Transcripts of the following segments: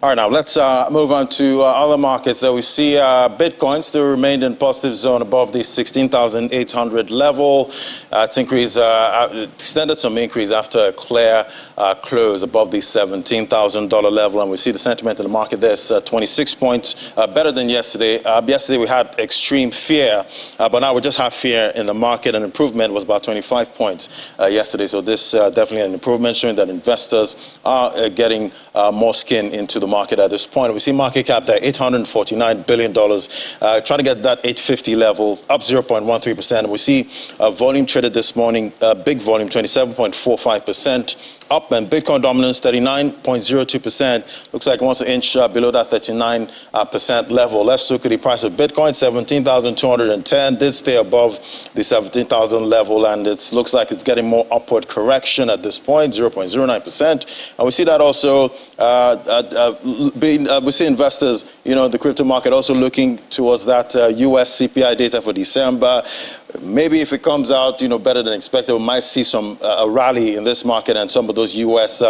All right, now let's move on to other markets that we see. Bitcoin still remained in positive zone above the 16,800 level. It's extended some increase after a clear close above the $17,000 level. And we see the sentiment in the market there is 26 points better than yesterday. Yesterday we had extreme fear, but now we just have fear in the market. An improvement was about 25 points yesterday. So this definitely an improvement, showing that investors are getting more skin into the market at this point. We see market cap there, $849 billion, trying to get that 850 level, up 0.13%. We see volume traded this morning, big volume, 27.45%. up, and Bitcoin dominance 39.02%. Looks like it wants to inch below that 39% level. Let's look at the price of Bitcoin. 17,210 did stay above the 17,000 level, and it looks like it's getting more upward correction at this point, 0.09%. And we see that also we see investors, the crypto market also looking towards that US CPI data for December. Maybe if it comes out, better than expected, we might see some a rally in this market and some of those U.S.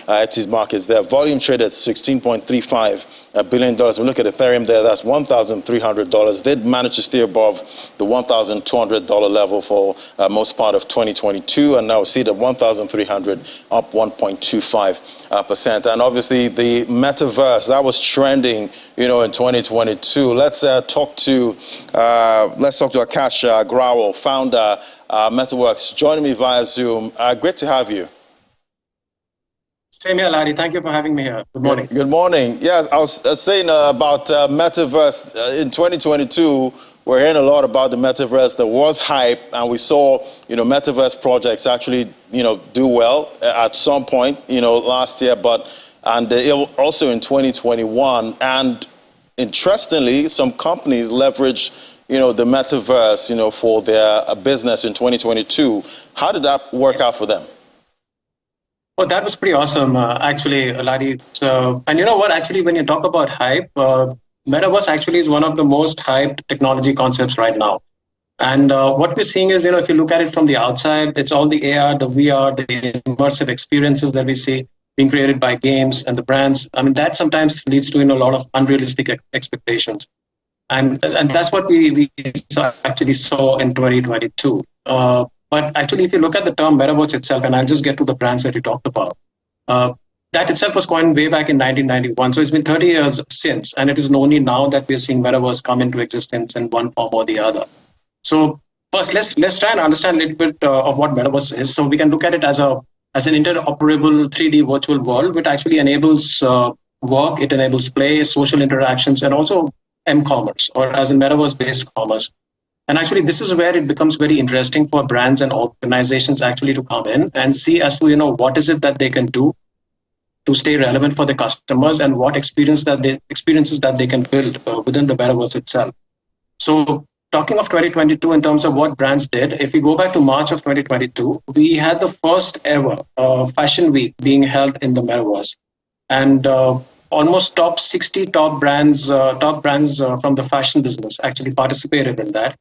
equities markets there. Volume traded $16.35 billion. We look at Ethereum there, that's $1,300. Did manage to stay above the $1,200 level for most part of 2022, and now we see the 1,300 up 1.25%. And obviously the Metaverse, that was trending, in 2022. Let's talk to Akash Growell, founder, Metaverse, joining me via Zoom. Great to have you. Same here, Larry. Thank you for having me here. Good morning. Good morning. Yes, I was saying about Metaverse in 2022. We're hearing a lot about the Metaverse. There was hype, and we saw, Metaverse projects actually, do well at some point, last year, and also in 2021. And interestingly, some companies leverage, the Metaverse, for their business in 2022. How did that work out for them? Well, that was pretty awesome, actually, Larry. And you know what? Actually, when you talk about hype, Metaverse actually is one of the most hyped technology concepts right now. And what we're seeing is, if you look at it from the outside, it's all the AR, the VR, the immersive experiences that we see being created by games and the brands. I mean, that sometimes leads to a lot of unrealistic expectations. And that's what we actually saw in 2022. But actually, if you look at the term Metaverse itself, and I'll just get to the brands that you talked about, that itself was coined way back in 1991. So it's been 30 years since, and it is only now that we're seeing Metaverse come into existence in one form or the other. So first, let's try and understand a little bit of what Metaverse is. So we can look at it as an interoperable 3D virtual world, which actually enables work, it enables play, social interactions, and also m-commerce, or as in Metaverse-based commerce. And actually, this is where it becomes very interesting for brands and organizations actually to come in and see as to, what is it that they can do to stay relevant for the customers, and what experiences that they can build within the Metaverse itself. So talking of 2022 in terms of what brands did, if we go back to March of 2022, we had the first ever fashion week being held in the Metaverse. And almost 60 top brands from the fashion business actually participated in that.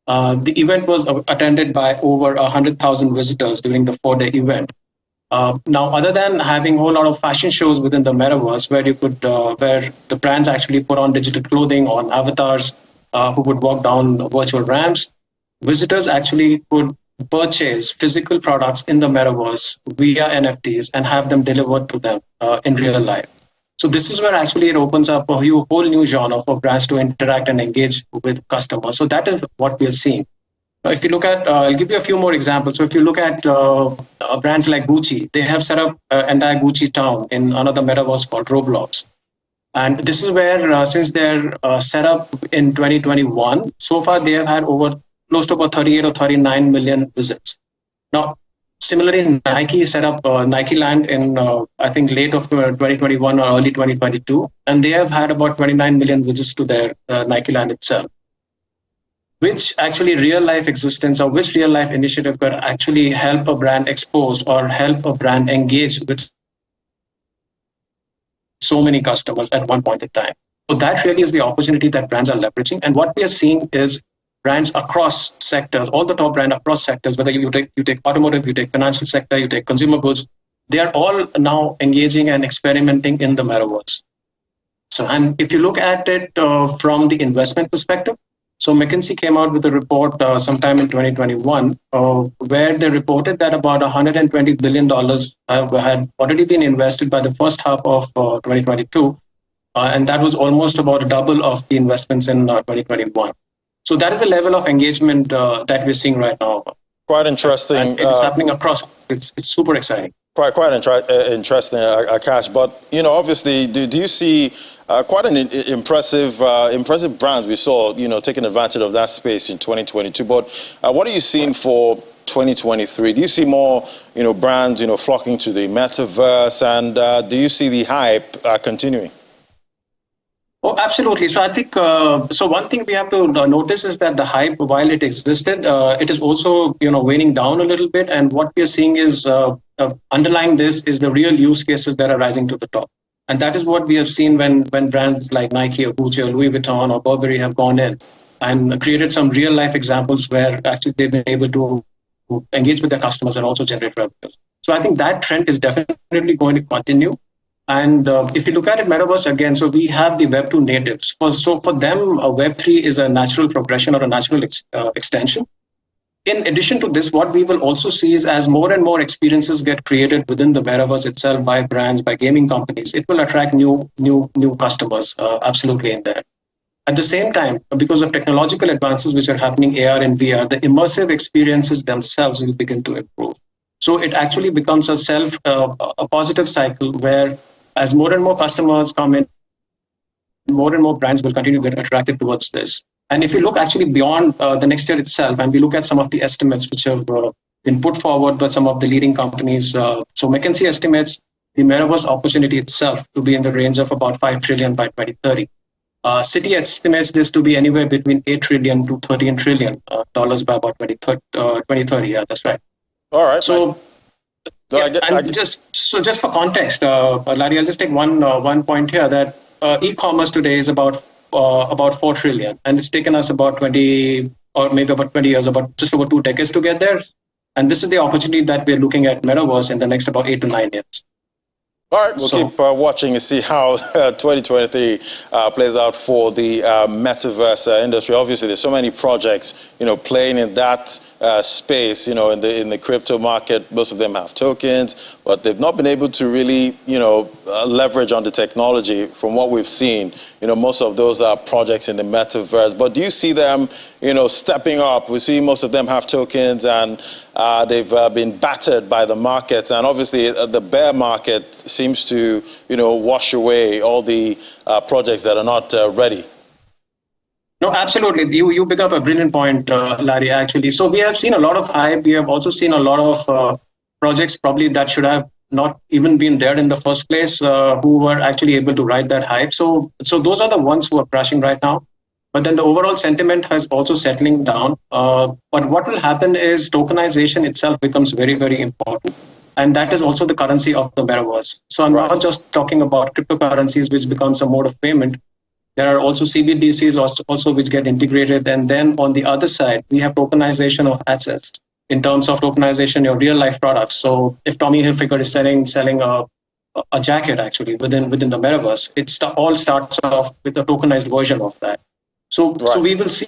The event was attended by over 100,000 visitors during the 4-day event. Now, other than having a whole lot of fashion shows within the Metaverse, where you could, where the brands actually put on digital clothing on avatars who would walk down virtual ramps, visitors actually could purchase physical products in the Metaverse via NFTs and have them delivered to them in real life. So this is where actually it opens up a whole new genre for brands to interact and engage with customers. So that is what we are seeing. If you look at, I'll give you a few more examples. So if you look at brands like Gucci, they have set up an entire Gucci town in another Metaverse called Roblox. And this is where, since they're set up in 2021, so far they have had close to about 38 or 39 million visits. Now, similarly, Nike set up Nike Land in, I think, late of 2021 or early 2022, and they have had about 29 million visits to their Nike Land itself. Which actually real-life existence or which real-life initiative could actually help a brand expose or help a brand engage with so many customers at one point in time. So that really is the opportunity that brands are leveraging. And what we are seeing is brands across sectors, all the top brands across sectors, whether you take automotive, you take financial sector, you take consumer goods, they are all now engaging and experimenting in the Metaverse. So, and if you look at it from the investment perspective, so McKinsey came out with a report sometime in 2021, where they reported that about $120 billion had already been invested by the first half of 2022. And that was almost about a double of the investments in 2021. So that is the level of engagement that we're seeing right now. Quite interesting. And it's happening across. It's super exciting. Quite interesting, Akash. But obviously, do you see quite an impressive brands we saw taking advantage of that space in 2022? But what are you seeing for 2023? Do you see more brands flocking to the metaverse, and do you see the hype continuing? Oh, absolutely. So I think so. One thing we have to notice is that the hype, while it existed, it is also waning down a little bit. And what we are seeing is underlying this is the real use cases that are rising to the top. And that is what we have seen when brands like Nike or Gucci or Louis Vuitton or Burberry have gone in and created some real life examples where actually they've been able to engage with their customers and also generate revenues. So I think that trend is definitely going to continue. And if you look at it, Metaverse again, so we have the Web2 natives. So for them, Web3 is a natural progression or a natural extension. In addition to this, what we will also see is as more and more experiences get created within the Metaverse itself by brands, by gaming companies, it will attract new customers absolutely in there. At the same time, because of technological advances which are happening, AR and VR, the immersive experiences themselves will begin to improve. So it actually becomes a positive cycle where as more and more customers come in, more and more brands will continue to get attracted towards this. And if you look actually beyond the next year itself, and we look at some of the estimates which have been put forward by some of the leading companies, so McKinsey estimates the Metaverse opportunity itself to be in the range of about $5 trillion by 2030. Citi estimates this to be anywhere between $8 trillion to $13 trillion by about 2030. Yeah, that's right. All right. So, just for context, Larry, I'll just take one point here that e-commerce today is about $4 trillion, and it's taken us about 20 or maybe about 20 years, about just over 2 decades to get there. And this is the opportunity that we're looking at Metaverse in the next about 8 to 9 years. All right, we'll keep watching and see how 2023 plays out for the metaverse industry. Obviously, there's so many projects, playing in that space, in the crypto market. Most of them have tokens, but they've not been able to really, leverage on the technology from what we've seen. Most of those are projects in the metaverse. But do you see them, stepping up? We see most of them have tokens, and they've been battered by the markets. And obviously, the bear market seems to, wash away all the projects that are not ready. No, absolutely. You pick up a brilliant point, Larry, actually. So we have seen a lot of hype. We have also seen a lot of projects probably that should have not even been there in the first place, who were actually able to ride that hype. So those are the ones who are crashing right now. But then the overall sentiment has also settling down. But what will happen is tokenization itself becomes very, very important. And that is also the currency of the metaverse. So I'm not just talking about cryptocurrencies, which becomes a mode of payment. There are also CBDCs also which get integrated. And then on the other side, we have tokenization of assets in terms of tokenization of real life products. So if Tommy Hilfiger is selling a jacket actually within the metaverse, it all starts off with a tokenized version of that. So we will see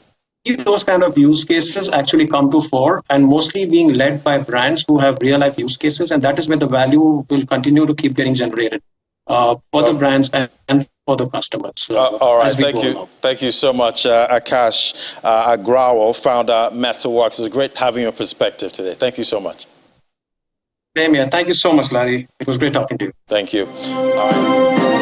those kind of use cases actually come to fore, and mostly being led by brands who have real life use cases. And that is where the value will continue to keep getting generated for the brands and for the customers. All right. Thank you so much, Akash Agrawal, founder at MetaWorks. It's great having your perspective today. Thank you so much. Same here. Thank you so much, Larry. It was great talking to you. Thank you. All right.